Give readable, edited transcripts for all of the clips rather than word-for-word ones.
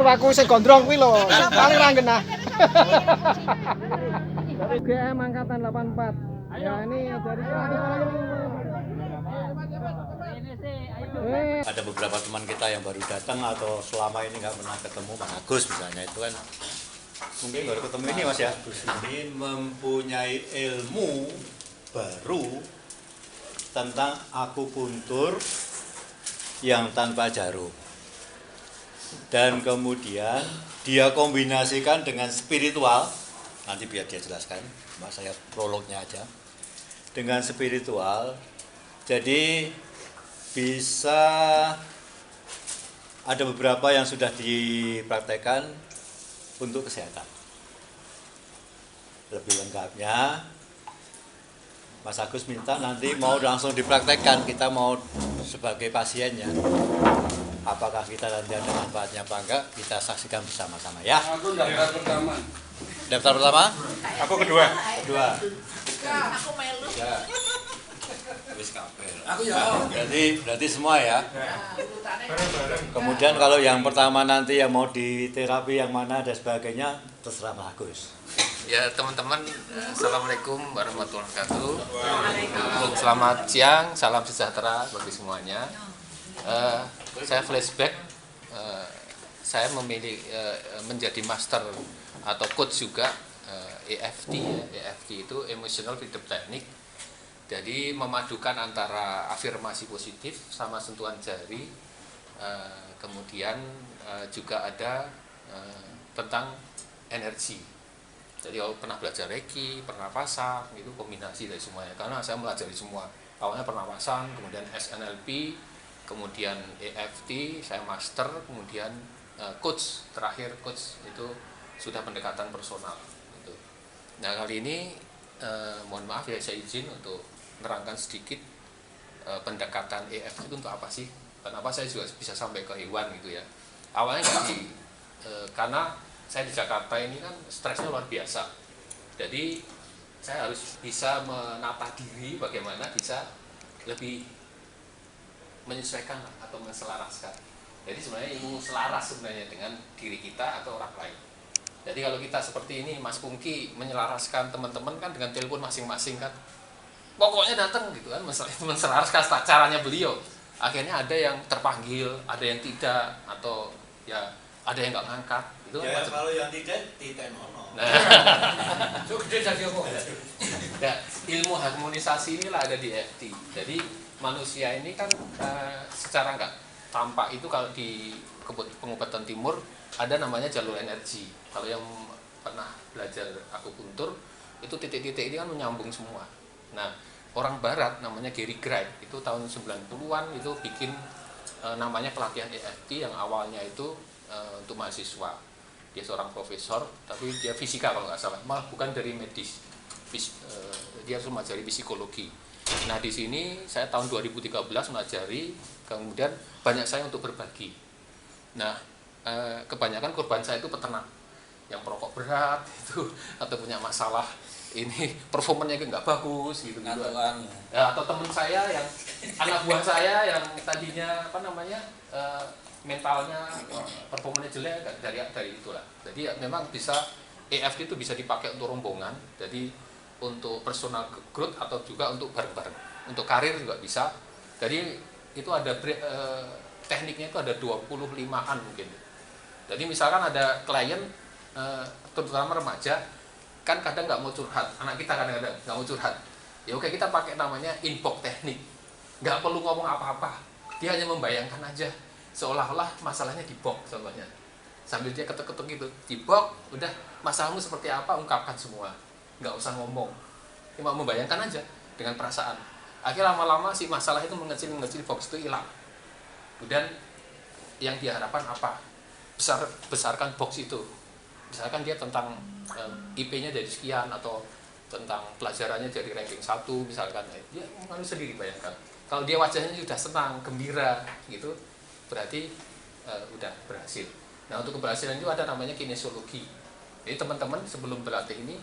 aku sing gondrong kuwi lho. Paling ra genah. GM angkatan 84. Ya ini dari Ada beberapa teman kita yang baru datang atau selama ini nggak pernah ketemu Mas Agus misalnya, itu kan mungkin baru ketemu ini Mas ya. Ini mempunyai ilmu baru tentang akupuntur yang tanpa jarum, dan kemudian dia kombinasikan dengan spiritual. Nanti biar dia jelaskan, Mbak, saya prolognya aja. Dengan spiritual, jadi bisa ada beberapa yang sudah dipraktekkan untuk kesehatan. Lebih lengkapnya, Mas Agus minta nanti mau langsung dipraktekkan, kita mau sebagai pasiennya. Apakah kita nanti ada manfaatnya apa enggak, kita saksikan bersama-sama ya. Aku daftar pertama. Daftar pertama? Aku kedua. Kedua. Aku melu. Ya. Wis kabeh. Aku ya. Berarti semua ya. Kemudian kalau yang pertama nanti yang mau di terapi yang mana dan sebagainya terserah Mas Agus. Ya teman-teman, assalamualaikum warahmatullahi wabarakatuh. Selamat siang, salam sejahtera bagi semuanya. Saya flashback, saya memilih menjadi master atau coach juga EFT. Ya. EFT itu Emotional Freedom Technique. Jadi memadukan antara afirmasi positif sama sentuhan jari, kemudian juga ada tentang energi. Jadi kalau pernah belajar Reiki, pernapasan, itu kombinasi dari semuanya. Karena saya melajari semua. Awalnya pernapasan, kemudian SNLP, kemudian EFT, saya master, kemudian coach, terakhir coach itu sudah pendekatan personal. Gitu. Nah kali ini mohon maaf ya, saya izin untuk menerangkan sedikit pendekatan EFT itu untuk apa sih? Kenapa saya juga bisa sampai ke hewan gitu ya. Awalnya karena saya di Jakarta ini kan stresnya luar biasa. Jadi saya harus bisa menata diri bagaimana bisa lebih menyesuaikan atau menselaraskan. Jadi sebenarnya ilmu selaras sebenarnya dengan diri kita atau orang lain. Jadi kalau kita seperti ini, Mas Pungki menyelaraskan teman-teman kan dengan telepon masing-masing kan. Pokoknya datang gitu kan, menselaraskan caranya beliau. Akhirnya ada yang terpanggil, ada yang tidak, atau ya ada yang nggak ngangkat. Itu Ya kalau yang tidak ono. Nah, nah, ilmu harmonisasi inilah ada di EFT. Jadi manusia ini kan secara nggak tampak itu kalau di pengobatan timur ada namanya jalur energi. Kalau yang pernah belajar akupuntur itu titik-titik ini kan menyambung semua. Nah, orang barat namanya Gary Gregg itu tahun 90-an itu bikin namanya pelatihan EFT yang awalnya itu untuk mahasiswa. Dia seorang profesor, tapi dia fisika kalau nggak salah, malah bukan dari medis. Dia harus mempelajari psikologi. Nah di sini saya tahun 2013 mempelajari, kemudian banyak saya untuk berbagi. Nah kebanyakan korban saya itu peternak, yang perokok berat itu atau punya masalah ini performanya nggak bagus gitu. Ya, atau teman saya yang anak buah saya yang tadinya apa namanya mentalnya performanya jelek dari itulah. Jadi memang bisa EFT itu bisa dipakai untuk rombongan, jadi untuk personal growth atau juga untuk bareng-bareng, untuk karir juga bisa. Jadi itu ada tekniknya itu ada 25-an mungkin. Jadi misalkan ada klien terutama remaja kan kadang nggak mau curhat, anak kita kadang-kadang nggak mau curhat. Ya oke, kita pakai namanya inbox teknik, nggak perlu ngomong apa-apa, dia hanya membayangkan aja seolah-olah masalahnya di box contohnya, sambil dia ketuk-ketuk gitu di box, udah masalahmu seperti apa ungkapkan semua, nggak usah ngomong, cuma membayangkan aja dengan perasaan. Akhirnya lama-lama si masalah itu mengecil box itu hilang. Kemudian yang diharapkan apa? Besarkan box itu. Misalkan dia tentang IP-nya dari sekian atau tentang pelajarannya jadi ranking 1 misalkan, dia harus sendiri bayangkan. Kalau dia wajahnya sudah senang, gembira gitu, berarti udah berhasil. Nah untuk keberhasilan itu ada namanya kinesiologi. Jadi teman-teman sebelum berlatih ini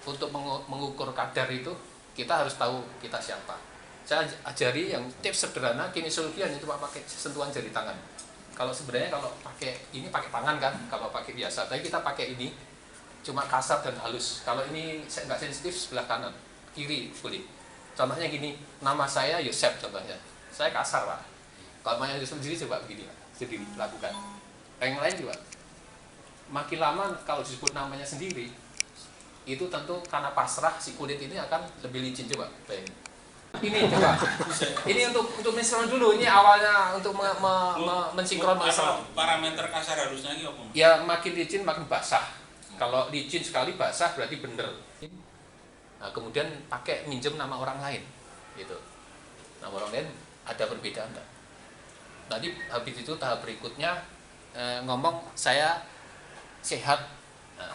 untuk mengukur kadar itu kita harus tahu kita siapa. Saya ajari yang tips sederhana kinesiologi hanya cuma pakai sentuhan jari tangan. Kalau sebenarnya kalau pakai ini pakai tangan kan, kalau pakai biasa. Tapi kita pakai ini cuma kasar dan halus. Kalau ini nggak sensitif sebelah kanan, kiri boleh. Contohnya gini, nama saya Yosef contohnya. Saya kasar Pak. Kalau namanya Yosef sendiri coba begini Pak, sendiri lakukan. Yang lain juga. Makin lama kalau disebut namanya sendiri, itu tentu karena pasrah si kulit ini akan lebih licin. Coba bayangin. Ini coba. Ini untuk mensinkron dulu. Ini awalnya untuk mensinkron masalah. Parameter kasar harusnya ini apa? Ya makin licin makin basah. Kalau licin sekali basah berarti bener. Nah, kemudian pakai minjem nama orang lain, gitu. Nama orang lain ada perbedaan enggak? Nanti habis itu tahap berikutnya ngomong saya sehat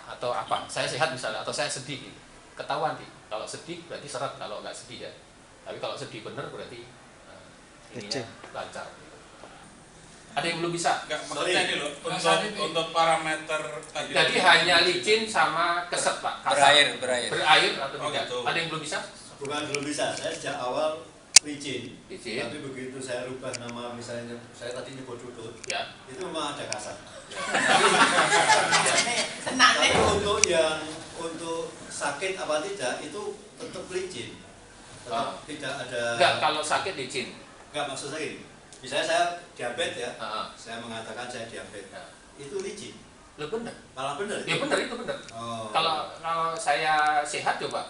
atau apa? Saya sehat misalnya atau saya sedih. Gitu. Ketahuan nih. Kalau sedih berarti seret, kalau nggak sedih ya. Tapi kalau sedih bener berarti ininya lancar. Gitu. Ada yang belum bisa? Enggak, maksudnya ini loh, untuk parameter tadi. Jadi hanya licin sama keset Pak. Kasar. Berair atau tidak? Gitu. Ada yang belum bisa? Bukan belum bisa, saya sejak awal licin. Licin. Tapi begitu saya rubah nama, misalnya saya tadi nyebut Dudut, Ya. itu memang ada kasar. Senang Tapi deh. untuk sakit apa tidak itu tetap licin. Tetap tidak ada. Enggak, kalau sakit licin. Enggak, maksud saya gini. Misalnya saya diabetes ya, Heeh. saya mengatakan saya diabetes, Ya. itu licin. Lo bener. Malah benar. Ya bener itu bener. Oh. Kalau saya sehat coba.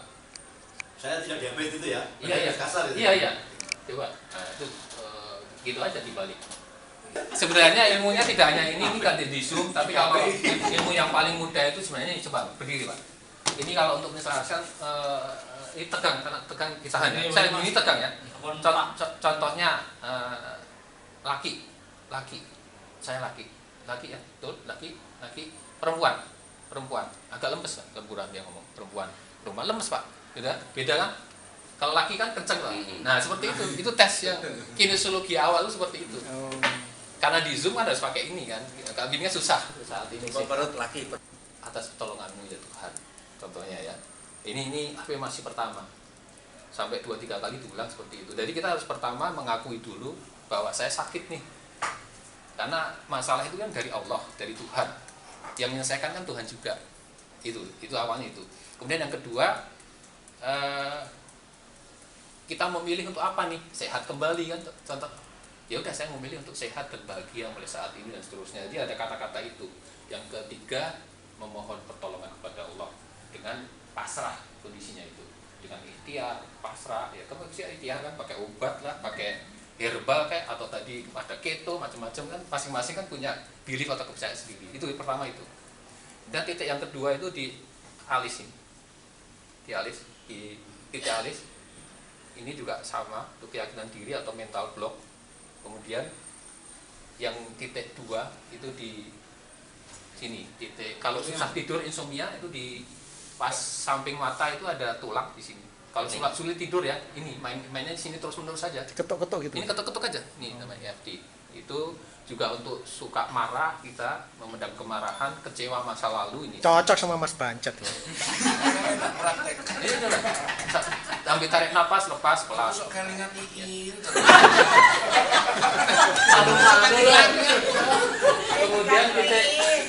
Saya tidak diabetes itu ya. Iya. Kasar itu. Iya. Coba. Nah, itu gitu aja dibalik. Sebenarnya ilmunya tidak hanya ini kan di Zoom, tapi kalau ilmu yang paling mudah itu sebenarnya coba berdiri Pak. Ini kalau untuk menjelaskan ini tegang karena tegang ditahan ya. Saya ini tegang ya. Contohnya laki, saya laki ya, betul, laki, perempuan, agak lemes Pak, lemburan dia ngomong, perempuan lemes Pak, beda kan? Kalau laki kan kenceng Pak. Nah seperti itu tes yang kinesiologi awal itu seperti itu. Karena di Zoom kan harus pakai ini kan, kabinnya susah saat ini sih. Perut laki. Atas pertolonganmu ya Tuhan, contohnya ya. Ini afirmasi pertama. Sampai 2-3 kali diulang seperti itu. Jadi kita harus pertama mengakui dulu bahwa saya sakit nih. Karena masalah itu kan dari Allah, dari Tuhan. Yang menyelesaikan kan Tuhan juga. Itu awalnya itu. Kemudian yang kedua, kita memilih untuk apa nih? Sehat kembali kan contoh. Ya udah saya memilih untuk sehat dan bahagia mulai saat ini dan seterusnya. Jadi ada kata-kata itu. Yang ketiga, memohon pertolongan kepada Allah dengan pasrah kondisinya itu. Dengan ikhtiar, pasrah, ya kamu bisa ikhtiar kan pakai obat lah, pakai herbal kayak atau tadi ada keto macam-macam kan masing-masing kan punya belief atau kepercayaan sendiri. Itu pertama itu. Dan titik yang kedua itu di alis ini. Di titik alis ini juga sama untuk keyakinan diri atau mental block. Kemudian yang titik 2 itu di sini titik kalau susah tidur insomnia itu di pas samping mata itu ada tulang di sini. Kalau sulit tidur ya, ini mainnya di sini terus-menerus saja. Ketok-ketok gitu. Ini ketuk-ketuk aja. Nih namanya EFT. Itu juga untuk suka marah kita memendam kemarahan, kecewa masa lalu ini. Cocok sama Mas Bancet ya. Ini coba. Ambil tarik napas, lepas, pelan. Masuk kelingan iki. Kemudian titik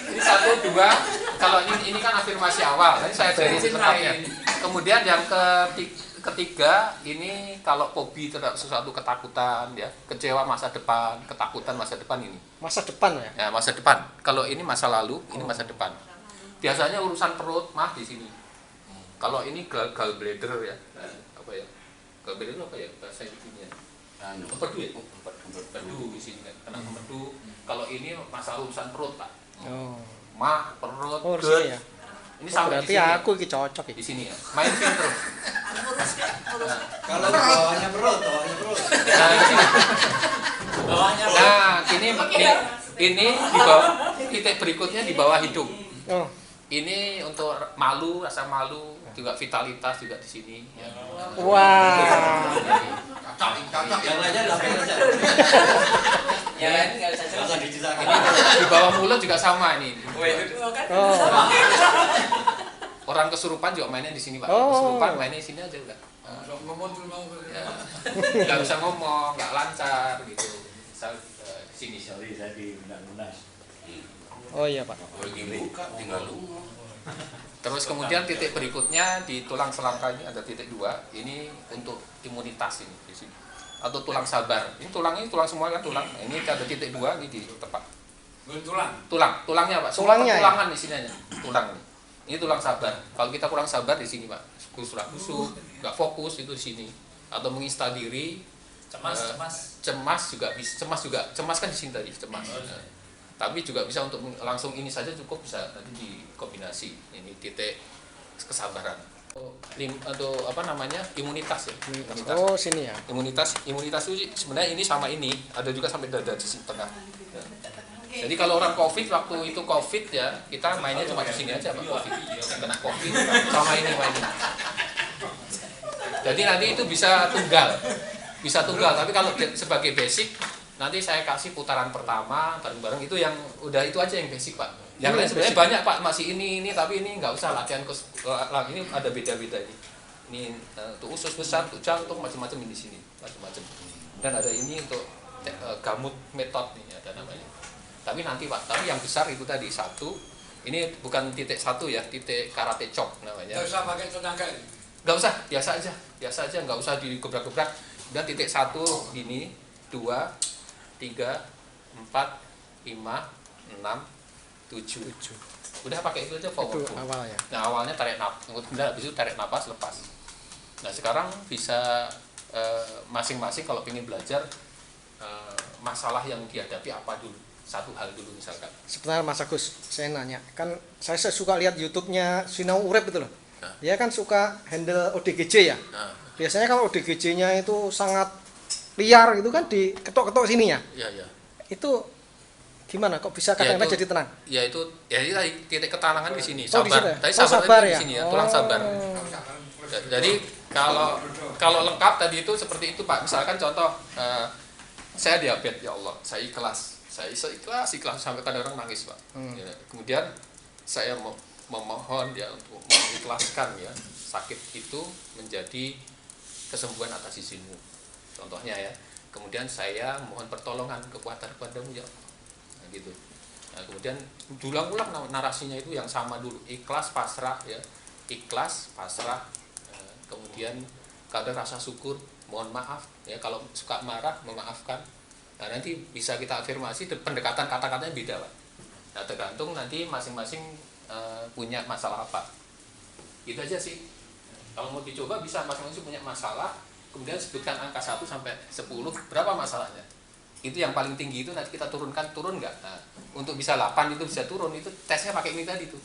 ini 1, 2. Kalau ini kan afirmasi awal, tadi saya dari setengahnya. Kemudian yang ketiga ini kalau fobi terhadap sesuatu ketakutan ya, kecewa masa depan, ketakutan masa depan ini. Masa depan ya. Ya masa depan. Kalau ini masa lalu, ini masa depan. Biasanya urusan perut mah di sini. Kalau ini gallbladder ya, apa ya? Gallbladder apa ya bahasa Indonesia? Empedu ya? Empedu di sini kan, kena empedu. Kalau ini masalah urusan perut Pak. Oh. Mah, perut, Oh, gut. sini ya. Ini Oh, sampai berarti di sini. aku iki cocok Di iki. sini ya. Main film terus. Nah, Kalau bawahnya perut. nah, di sini. Nah, ini di bawah titik berikutnya di bawah hidung. Oh. Ini untuk malu, rasa malu, juga vitalitas juga di sini. Ya. Wah. Yang lainnya dilakukan saja. Yang lain nggak bisa Nggak usah diceritakan. Ini di bawah mulut juga sama ini. Oh. Orang kesurupan juga mainnya di sini Pak. Oh. Kesurupan mainnya di sini aja udah. Ya. Nggak bisa ngomong, nggak lancar gitu. Misal di sini. Sorry saya di Munas. Oh iya Pak. Kalau dibuka tinggal lungo. Terus kemudian titik berikutnya di tulang selangka ini ada titik 2. Ini untuk imunitas ini di sini. Atau tulang sabar. Ini tulang semua kan tulang. Ini ada titik 2 ini di tepat. Tulangnya Pak. Semua Tulangnya, tulangan di sini aja. Tulang ini. Ini tulang sabar. Kalau kita kurang sabar di sini Pak. Kusuk, nggak fokus itu di sini. Atau menginstal diri. Cemas juga bisa. Cemas kan di sini tadi cemas. Tapi juga bisa untuk langsung ini saja cukup, bisa nanti dikombinasi. Ini titik kesabaran. Atau apa namanya, imunitas ya. Imunitas. Oh sini ya. Imunitas itu sebenarnya ini sama ini, ada juga sampai dada di sini tengah. Jadi kalau orang COVID, waktu itu COVID ya, kita mainnya cuma di sini aja Pak, COVID. Kena COVID sama ini mainnya. Jadi nanti itu bisa tunggal. Tapi kalau sebagai basic nanti saya kasih putaran pertama bareng-bareng, itu yang udah itu aja yang basic Pak. Yang lain sebenarnya banyak Pak, masih ini tapi ini nggak usah latihan ini ada beda-beda ini. Ini untuk usus besar, untuk jantung, macam-macam di sini, macam-macam. Dan ada ini untuk gamut metode nih ada namanya. Tapi nanti Pak, tapi yang besar itu tadi satu. Ini bukan titik 1 ya, titik karate chop namanya. Nggak usah pakai tenaga. Nggak usah, biasa aja, nggak usah digebrak-gebrak. Dan titik 1 gini, 2, 3, 4, 5, 6, 7. Udah pakai itu aja powerful. Itu awalnya. Nah awalnya tarik napas, kemudian habis itu tarik napas, lepas. Nah sekarang bisa masing-masing kalau ingin belajar masalah yang dihadapi apa dulu, satu hal dulu misalkan. Sebentar Mas Agus, saya nanya, kan saya suka lihat YouTube-nya Sinau Urip itu loh. Dia kan suka handle ODGJ ya. Biasanya kalau ODGJ-nya itu sangat liar gitu kan, diketok-ketok sini ya. Iya. Itu gimana kok bisa kadang-kadang jadi tenang? Ya itu tadi titik ketenangan di sini. Oh, Sabar. di situ ya? Tadi Sabar di ya? sini ya, tulang sabar. Jadi kalau lengkap tadi itu seperti itu Pak. Misalkan contoh saya diabetes, ya Allah, saya ikhlas. Saya ikhlas sampai kadang orang nangis Pak. Ya, kemudian saya memohon ya untuk mengikhlaskan ya sakit itu menjadi kesembuhan atas izinmu. Contohnya ya. Kemudian saya mohon pertolongan kekuatan kepadamu ya Allah. Nah, gitu. Nah, kemudian diulang-ulang narasinya itu yang sama dulu, ikhlas pasrah ya. Ikhlas pasrah. Kemudian kalau ada rasa syukur, mohon maaf ya, kalau suka marah memaafkan. Nah, nanti bisa kita afirmasi, pendekatan kata-katanya beda Pak. Nah, tergantung nanti masing-masing punya masalah apa. Itu aja sih. Kalau mau dicoba bisa masing-masing punya masalah, kemudian sebutkan angka 1 sampai 10, berapa masalahnya. Itu yang paling tinggi itu nanti kita turun nggak. Nah, untuk bisa 8 itu bisa turun, itu tesnya pakai ini tadi tuh.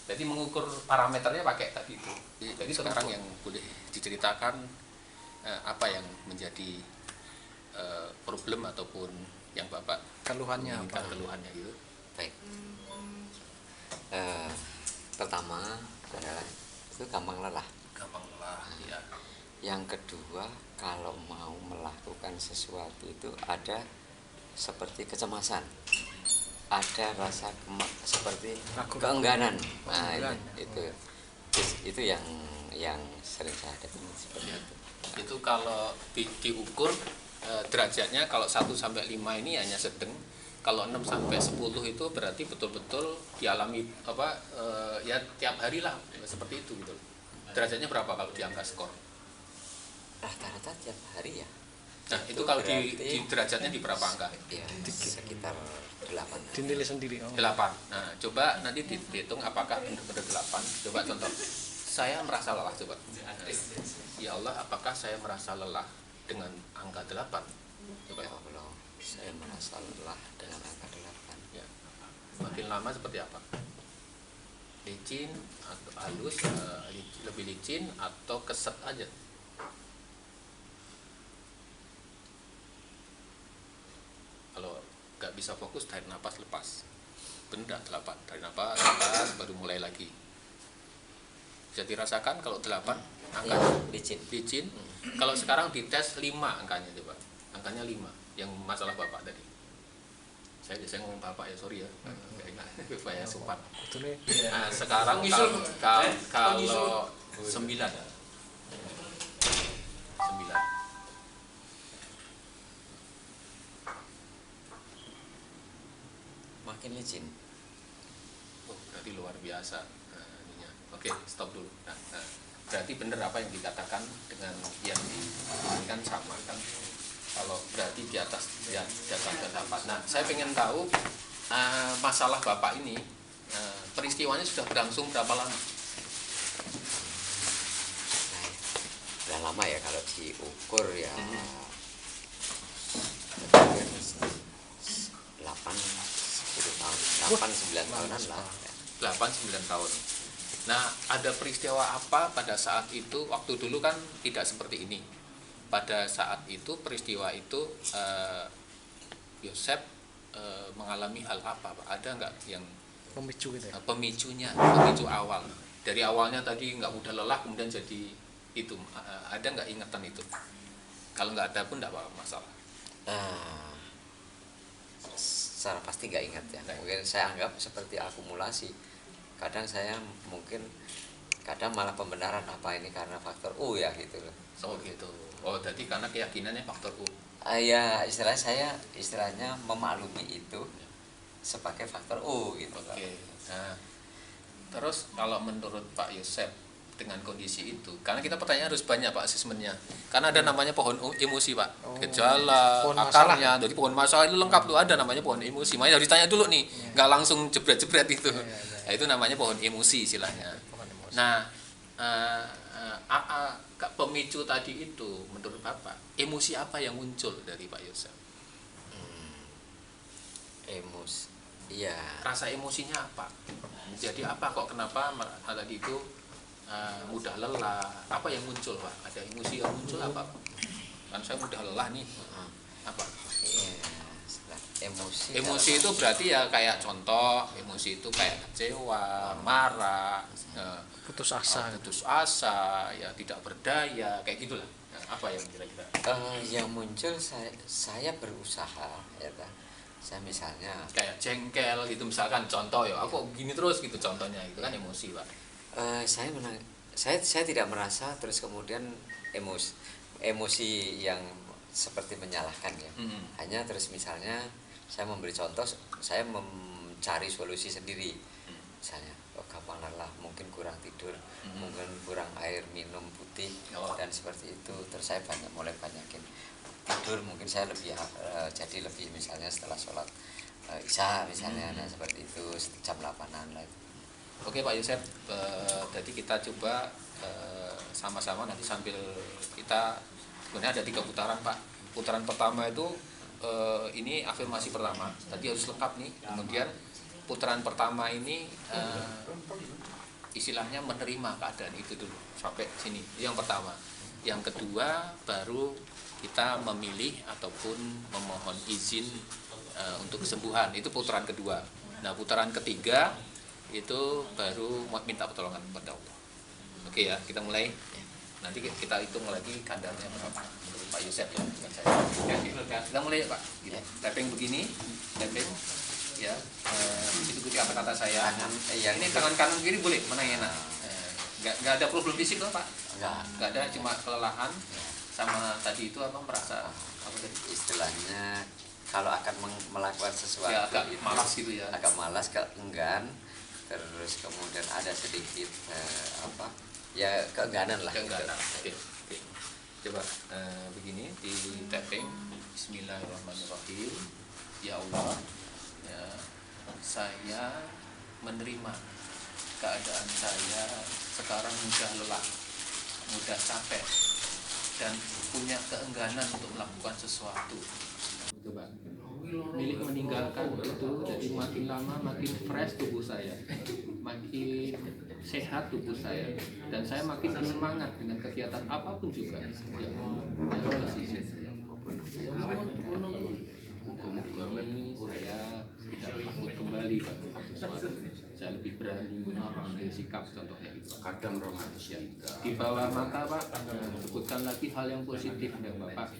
Jadi mengukur parameternya pakai tadi itu. Jadi sekarang yang boleh diceritakan apa yang menjadi problem ataupun yang Bapak Keluhannya apa? Keluhannya gitu. Baik. Pertama adalah itu gampang lelah. Ya. Yang kedua, kalau mau melakukan sesuatu itu ada seperti kecemasan, ada rasa seperti keengganan. Nah, itu yang sering saya hadapi seperti itu. Itu kalau diukur derajatnya, kalau 1 sampai 5 ini hanya sedang, kalau 6 sampai 10 itu berarti betul-betul dialami ya tiap hari lah seperti itu gitu. Derajatnya berapa kalau di angka skor? Rata-rata tiap hari ya. Nah, itu kalau di derajatnya di berapa angka? Ya, sekitar 8. Dinilai sendiri. 8. Nah, coba nanti dihitung apakah benar-benar 8. Coba contoh. Saya merasa lelah, coba. Ya Allah, apakah saya merasa lelah dengan angka 8? Coba. Ya Allah, saya merasa lelah dengan angka 8. Ya. Makin lama seperti apa? Licin atau halus, lebih licin atau keset aja? Kalau nggak bisa fokus, tarik napas, lepas. Benda 8, tarik napas, lepas, baru mulai lagi. Bisa dirasakan kalau 8 angkanya licin. Kalau sekarang dites 5 angkanya, coba. Angkanya 5 yang masalah Bapak tadi. Saya biasanya ngomong Bapak ya, sorry ya. Supaya sopan. Nah, sekarang kalau 9. makin licin. Oh, berarti luar biasa. Ininya. Oke, stop dulu. Berarti benar apa yang dikatakan dengan yang ini kan sama kan? Kalau berarti di atas dapat. Nah, saya pengen tahu masalah Bapak ini peristiwanya sudah berlangsung berapa lama? Nah, udah lama ya kalau diukur ya. 8-10 tahun, 8-9 tahunan lah. 8-9 tahun. Nah, ada peristiwa apa pada saat itu? Waktu dulu kan tidak seperti ini. Pada saat itu peristiwa itu Yosef mengalami hal apa, Pak? Ada nggak yang Pemicu gitu ya. pemicu awal? Dari awalnya tadi nggak mudah lelah, kemudian jadi itu. Ada nggak ingatan itu? Kalau nggak ada pun nggak apa-apa masalah. Secara pasti nggak ingat ya. Mungkin saya anggap seperti akumulasi. Kadang saya mungkin malah pembenaran apa ini karena faktor U ya gitu loh. Oh gitu. Oh, jadi karena keyakinannya faktor U. Ya istilahnya memaklumi itu sebagai faktor U gitu. Oke. Nah, terus kalau menurut Pak Yosef dengan kondisi itu, karena kita pertanyaan harus banyak Pak asesmennya, karena ada namanya pohon emosi Pak, gejala, pohon akarnya, jadi pohon masalah itu lengkap tuh, ada namanya pohon emosi, makanya harus ditanya dulu nih, nggak langsung jebret-jebret itu. Nah, itu namanya pohon emosi istilahnya. Nah, pemicu tadi itu menurut Bapak, emosi apa yang muncul dari Pak Yosef? Emosi, iya. Rasa emosinya apa? Jadi apa kok kenapa tadi itu mudah lelah? Apa yang muncul Pak? Ada emosi yang muncul apa Pak? Kan saya mudah lelah nih. Apa? Emosi itu berarti ya kayak contoh, emosi itu kayak kecewa, marah, putus asa, ya tidak berdaya, kayak gitulah. Nah, apa yang kira-kira? Yang muncul saya berusaha ya kan. Saya misalnya Kayak jengkel gitu misalkan, contoh ya, aku gini terus gitu contohnya, itu kan emosi Pak. saya tidak merasa terus kemudian emosi yang seperti menyalahkan ya. Hanya terus misalnya saya memberi contoh, saya mencari solusi sendiri. Misalnya, gampang lelah, mungkin kurang tidur, mungkin kurang air minum putih, dan seperti itu. Terus saya mulai banyakin tidur, mungkin saya jadi lebih misalnya setelah sholat isya misalnya, nah seperti itu jam 8-an lah. Oke Pak Yosef, jadi kita coba sama-sama nanti sambil kita, sebenarnya ada 3 putaran Pak. Putaran pertama itu ini afirmasi pertama, tadi harus lengkap nih. Kemudian putaran pertama ini istilahnya menerima keadaan itu dulu sampai sini, yang pertama. Yang kedua baru kita memilih ataupun memohon izin untuk kesembuhan, itu putaran kedua. Nah putaran ketiga itu baru minta pertolongan kepada Allah. Oke ya, kita mulai. Nanti kita hitung lagi kadarnya berapa menurut Pak Yosef ya, bukan saya. Kita mulai ya Pak. Gitu. Tapping begini, tapping ya. Ikuti kata-kata saya. Ini tangan kanan kiri boleh, mana yang enak. Nggak ada problem fisik loh Pak. Nggak ada, cuma kelelahan sama tadi itu apa, merasa apa tadi? Istilahnya kalau akan melakukan sesuatu ya, agak malas gitu ya. Agak malas, enggan. Terus kemudian ada sedikit ya keengganan lah. Keengganan. Gitu. Oke. Coba begini di tapping. Bismillahirrahmanirrahim. Ya Allah, ya, saya menerima keadaan saya sekarang mudah lelah, mudah capek, dan punya keengganan untuk melakukan sesuatu. Coba milik meninggalkan itu, jadi makin lama makin fresh tubuh saya, makin sehat tubuh saya, dan saya makin bersemangat dengan kegiatan apapun juga yang ini saya tidak takut kembali pada sesuatu, saya lebih berani mengambil sikap, contohnya itu. Kadang romantis ya. Di bawah mata Pak, sebutkan lagi hal yang positif ya Bapak.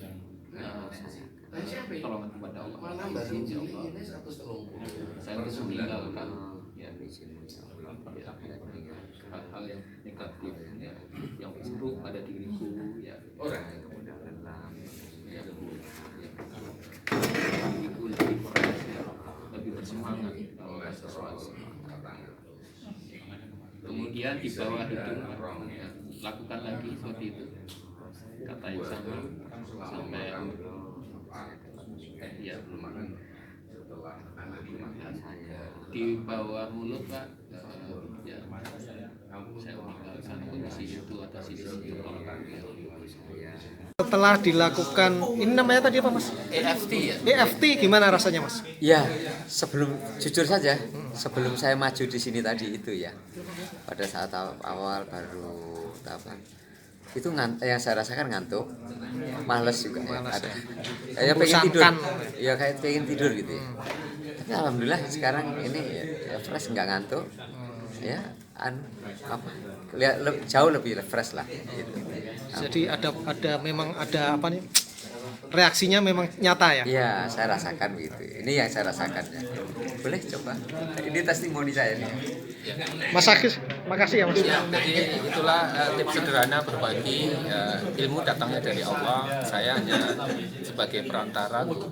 Pertolongan kepada Allah. Ya Allah, saya harus meninggalkan ya, hal-hal yang negatif ya, yang buruk pada diriku ya. Diriku lebih fresh ya, lebih bersemangat banget kemudian di bawah hidung lakukan lagi seperti itu kata yang sama sampai ya di bawah mulut Pak ya saya meninggalkan kondisi itu atau sisi itu Setelah dilakukan ini namanya tadi apa Mas? EFT ya. EFT gimana rasanya Mas? Ya, jujur saja, sebelum saya maju di sini tadi itu ya, pada saat awal baru tahapan itu yang saya rasakan ngantuk, males juga Males, ada, kayak pengen tidur, Membosankan. ya kayak pengen tidur gitu ya. Tapi alhamdulillah sekarang ini ya fresh, nggak ngantuk, ya jauh lebih fresh lah. Gitu. Jadi memang ada apa nih? Reaksinya memang nyata ya? Iya, saya rasakan gitu. Ini yang saya rasakan ya. Boleh coba. Ini testimoni saya nih. Mas Akis, makasih ya Mas. Ya, jadi itulah tips sederhana berbagi ilmu datangnya dari Allah. Saya hanya sebagai perantara untuk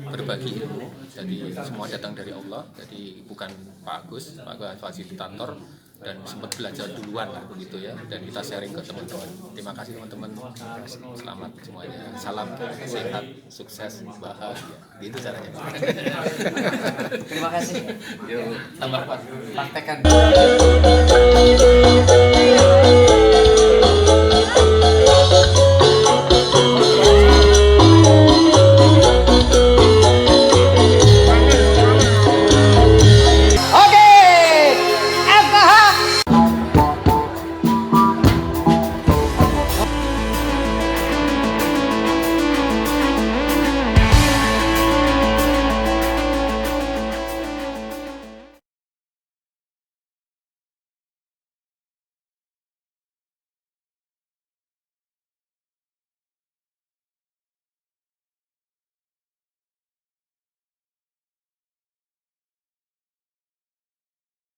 berbagi ilmu. Jadi semua datang dari Allah. Jadi bukan Pak Agus fasilitator dan sempat belajar duluan lah begitu ya. Dan kita sharing ke teman-teman. Terima kasih teman-teman. Selamat semuanya. Salam sehat, sukses, bahagia. Gitu caranya. Terima kasih. Yuk, tambah Pak. Praktekan.